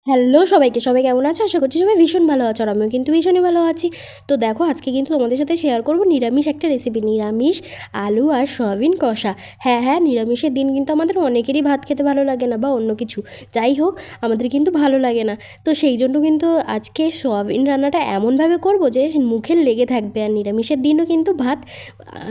Hello সবাইকে, সবাই কেমন আছে? আশা করছি সবাই ভীষণ ভালো আছে, আর আমিও কিন্তু ভীষণই ভালো আছি। তো দেখো, আজকে কিন্তু তোমাদের সাথে শেয়ার করব নিরামিষ একটা রেসিপি, নিরামিষ আলু আর সয়াবিন কষা। হ্যাঁ, নিরামিষের দিন কিন্তু আমাদের অনেকেরই ভাত খেতে ভালো লাগে না, বা অন্য কিছু যাই হোক, আমাদের কিন্তু ভালো লাগে না। তো সেই জন্য কিন্তু আজকে সয়াবিন রান্নাটা এমনভাবে করব যে মুখে লেগে থাকবে, আর নিরামিষের দিনও কিন্তু ভাত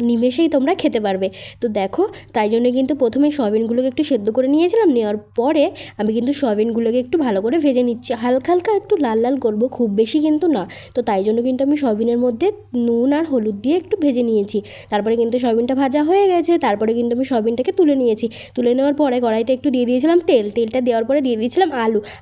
নিমেষেই তোমরা খেতে পারবে। তো দেখো, তাই জন্য কিন্তু প্রথমে সয়াবিনগুলোকে একটু সেদ্ধ করে নিয়েছিলাম। নেওয়ার পরে আমি কিন্তু সয়াবিনগুলোকে একটু ভালো করে ভেজে নিচ্ছি, হালকা হালকা একটু লাল লাল করবো, খুব বেশি কিন্তু না। তো তাই জন্য কিন্তু আমি সয়াবিনের মধ্যে নুন আর হলুদ দিয়ে একটু ভেজে নিয়েছি। তারপরে কিন্তু সয়াবিনটা ভাজা হয়ে গেছে, তারপরে কিন্তু আমি সয়াবিনটাকে তুলে নিয়েছি। তুলে নেওয়ার পরে কড়াইতে একটু দিয়ে দিয়েছিলাম তেলটা দেওয়ার পরে দিয়ে দিয়েছিলাম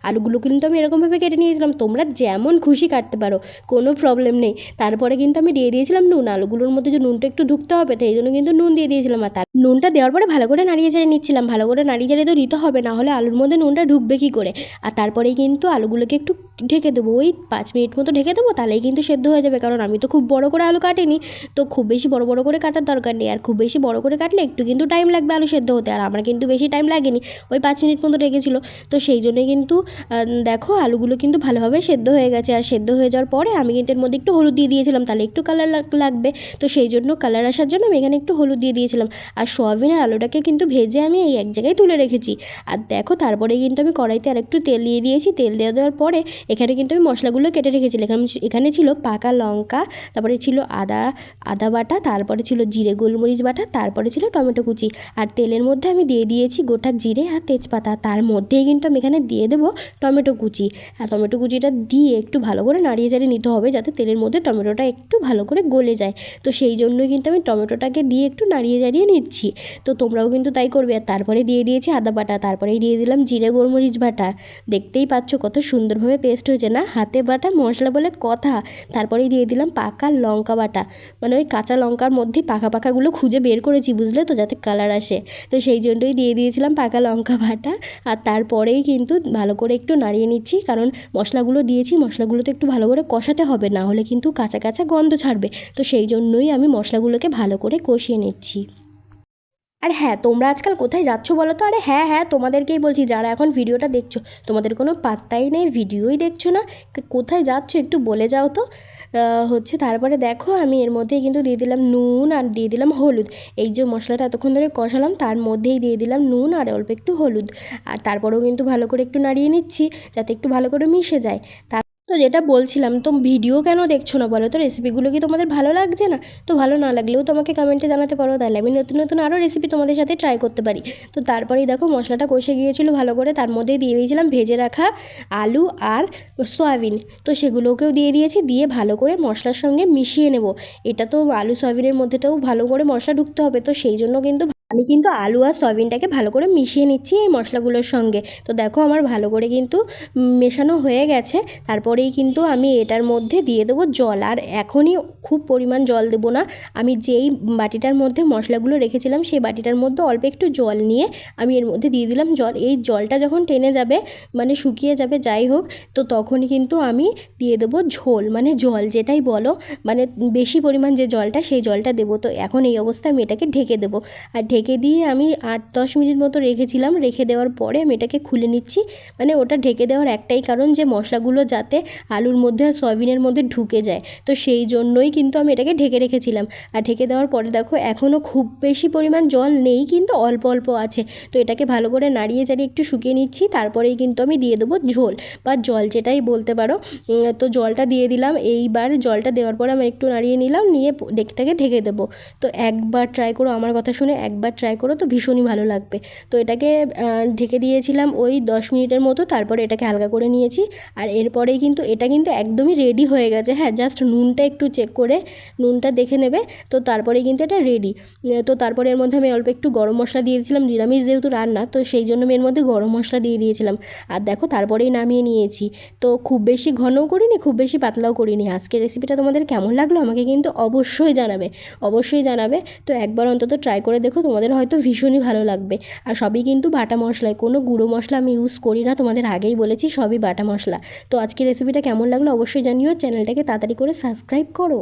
আলুগুলো কিন্তু আমি এরকমভাবে কেটে নিয়েছিলাম, তোমরা যেমন খুশি কাটতে পারো, কোনো প্রবলেম নেই। তারপরে কিন্তু আমি দিয়ে দিয়েছিলাম নুন, আলুগুলোর মধ্যে যে নুনটা একটু ঢুকতে হবে, তাই জন্য কিন্তু নুন দিয়ে দিয়েছিলাম। আর তার নুনটা দেওয়ার পরে ভালো করে নাড়িয়ে চাড়িয়ে নিচ্ছিলাম, ভালো করে নাড়িয়ে চাড়িয়ে তো দিতে হবে, না হলে আলুর মধ্যে নুনটা ঢুকবে কী করে। আর তারপরেই কিন্তু আলুগুলোকে একটু ঢেকে দেবো, ওই 5 মিনিট মতো ঢেকে দেবো, তাহলেই কিন্তু সেদ্ধ হয়ে যাবে। কারণ আমি তো খুব বড় করে আলু কাটিনি, তো খুব বেশি বড় বড় করে কাটার দরকার নেই। আর খুব বেশি বড় করে কাটলে একটু কিন্তু টাইম লাগবে আলু সেদ্ধ হতে, আর আমার কিন্তু বেশি টাইম লাগেনি, ওই 5 মিনিট মতো ঢেকেছিলো। তো সেই জন্যই কিন্তু দেখো, আলুগুলো কিন্তু ভালোভাবে সেদ্ধ হয়ে গেছে। আর সেদ্ধ হয়ে যাওয়ার পরে আমি কিন্তু এর মধ্যে একটু হলুদ দিয়ে দিয়েছিলাম, তাহলে একটু কালার লাগবে। তো সেই জন্য কালার আসার জন্য আমি এখানে একটু হলুদ দিয়ে দিয়েছিলাম। আর সয়াবিন আর আলুটাকে কিন্তু ভেজে আমি এই এক জায়গায় তুলে রেখেছি। আর দেখো, তারপরে কিন্তু আমি কড়াইতে আর একটু তেল দিয়ে দিয়েছি। তেল দেওয়ার পরে এখানে কিন্তু আমি মশলাগুলো কেটে রেখেছিলাম। এখানে ছিল পাকা লঙ্কা, তারপরে ছিল আদা বাটা, তারপরে ছিল জিরে গোলমরিচ বাটা, তারপরে ছিল টমেটো কুচি। আর তেলের মধ্যে আমি দিয়ে দিয়েছি গোটা জিরে আর তেজপাতা, তার মধ্যেই কিন্তু আমি এখানে দিয়ে দেবো টমেটো কুচি। আর টমেটো কুচিটা দিয়ে একটু ভালো করে নাড়িয়ে চাড়িয়ে নিতে হবে, যাতে তেলের মধ্যে টমেটোটা একটু ভালো করে গলে যায়। তো সেই জন্যই কিন্তু আমি টমেটোটাকে দিয়ে একটু নাড়িয়ে চাড়িয়ে নিচ্ছি। তো তোমরাও কিন্তু তাই করবে। আর তারপরে দিয়ে দিয়েছি আদা বাটা, তারপরেই দিয়ে দিলাম জিরে গোলমরিচ বাটা। দেখতেই পাচ্ছ কত সুন্দরভাবে পেস্ট হয়েছে না, হাতে বাটা মশলা বলে কথা। তারপরেই দিয়ে দিলাম পাকা লঙ্কা বাটা, মানে ওই কাঁচা লঙ্কার মধ্যেই পাকা পাকাগুলো খুঁজে বের করেছি, বুঝলে তো, যাতে কালার আসে। তো সেই জন্যই দিয়ে দিয়েছিলাম পাকা লঙ্কা বাটা। আর তারপরেই কিন্তু ভালো করে একটু নাড়িয়ে নিচ্ছি, কারণ মশলাগুলো দিয়েছি, মশলাগুলো তো একটু ভালো করে কষাতে হবে, না হলে কিন্তু কাঁচা কাঁচা গন্ধ ছাড়বে। তো সেই জন্যই আমি মশলাগুলোকে ভালো করে কষিয়ে নিচ্ছি। আর হ্যাঁ, তোমরা আজকাল কোথায় যাচ্ছ বলো তো? আরে হ্যাঁ, তোমাদেরকেই বলছি, যারা এখন ভিডিওটা দেখছো, তোমাদের কোনো পাত্তাই নেই, ভিডিওই দেখছো না, কোথায় যাচ্ছ একটু বলে যাও তো। তারপরে দেখো, আমি এর মধ্যেই কিন্তু দিয়ে দিলাম নুন আর দিয়ে দিলাম হলুদ। এই যে মশলাটা এতক্ষণ ধরে কষালাম, তার মধ্যেই দিয়ে দিলাম নুন আর অল্প একটু হলুদ। আর তারপরেও কিন্তু ভালো করে একটু নাড়িয়ে নিচ্ছি, যাতে একটু ভালো করে মিশে যায়। তো যেটা বলছিলাম, তো ভিডিও কেন দেখছো না বলো তো? রেসিপিগুলো কি তোমাদের ভালো লাগছে না? তো ভালো না লাগলেও তোমাকে কমেন্টে জানাতে পারো, তাহলে আমি নতুন নতুন আরও রেসিপি তোমাদের সাথে ট্রাই করতে পারি। তো তারপরেই দেখো, মশলাটা কষে গিয়েছিলো ভালো করে, তার মধ্যে দিয়ে দিয়েছিলাম ভেজে রাখা আলু আর সয়াবিন। তো সেগুলোকেও দিয়ে দিয়েছি, দিয়ে ভালো করে মশলার সঙ্গে মিশিয়ে নেব। এটা তো আলু সয়াবিনের মধ্যেটাও ভালো করে মশলা ঢুকতে হবে, তো সেই জন্য কিন্তু আমি কিন্তু আলু আর সয়াবিনটাকে ভালো করে মিশিয়ে নিচ্ছি এই মশলাগুলোর সঙ্গে। তো দেখো, আমার ভালো করে কিন্তু মেশানো হয়ে গেছে। তারপরেই কিন্তু আমি এটার মধ্যে দিয়ে দেবো জল। আর এখনই খুব পরিমাণ জল দেবো না, আমি যেই বাটিটার মধ্যে মশলাগুলো রেখেছিলাম সেই বাটিটার মধ্যে অল্প একটু জল নিয়ে আমি এর মধ্যে দিয়ে দিলাম জল। এই জলটা যখন টেনে যাবে, মানে শুকিয়ে যাবে যাই হোক, তো তখনই কিন্তু আমি দিয়ে দেবো ঝোল, মানে জল যেটাই বলো, মানে বেশি পরিমাণ যে জলটা, সেই জলটা দেবো। তো এখন এই অবস্থায় আমি এটাকে ঢেকে দেবো। আর ঢেকে দিয়ে আমি 8-10 মিনিট মতো রেখেছিলাম। রেখে দেওয়ার পরে আমি এটাকে খুলে নিচ্ছি। মানে ওটা ঢেকে দেওয়ার একটাই কারণ, যে মশলাগুলো যাতে আলুর মধ্যে আর সয়াবিনের মধ্যে ঢুকে যায়, তো সেই জন্যই কিন্তু আমি এটাকে ঢেকে রেখেছিলাম। আর ঢেকে দেওয়ার পরে দেখো, এখনও খুব বেশি পরিমাণ জল নেই, কিন্তু অল্প অল্প আছে। তো এটাকে ভালো করে নাড়িয়ে চাড়িয়ে একটু শুকিয়ে নিচ্ছি। তারপরেই কিন্তু আমি দিয়ে দেবো ঝোল বা জল, যেটাই বলতে পারো। তো জলটা দিয়ে দিলাম। এইবার জলটা দেওয়ার পরে আমি একটু নাড়িয়ে নিলাম, নিয়ে ডেকটাকে ঢেকে দেবো। তো একবার ট্রাই করো, আমার কথা শুনে একবার ট্রাই করো, তো ভীষণই ভালো লাগবে। তো এটাকে ঢেকে দিয়েছিলাম ওই 10 মিনিটের মতো, তারপরে এটাকে হালকা করে নিয়েছি। আর এরপরেই কিন্তু এটা কিন্তু একদমই রেডি হয়ে গেছে। হ্যাঁ, জাস্ট নুনটা একটু চেক করে নুনটা দেখে নেবে, তো তারপরেই কিন্তু এটা রেডি। তো তারপরে এর মধ্যে আমি অল্প একটু গরম মশলা দিয়ে দিয়েছিলাম, নিরামিষ যেহেতু রান্না, তো সেই জন্য আমি এর মধ্যে গরম মশলা দিয়ে দিয়েছিলাম। আর দেখো, তারপরেই নামিয়ে নিয়েছি। তো খুব বেশি ঘনও করিনি, খুব বেশি পাতলাও করিনি। আজকের রেসিপিটা তোমাদের কেমন লাগলো আমাকে কিন্তু অবশ্যই জানাবে, অবশ্যই জানাবে। তো একবার অন্তত ট্রাই করে দেখো, তোমাদের হয়তো ভীষণই ভালো লাগবে। আর সবই কিন্তু বাটা মশলায়, কোনো গুঁড়ো মশলা আমি ইউজ করি না, তোমাদের আগেই বলেছি, সবই বাটা মশলা। তো আজকের রেসিপিটা কেমন লাগলো অবশ্যই জানিও। চ্যানেলটাকে তাড়াতাড়ি করে সাবস্ক্রাইব করো।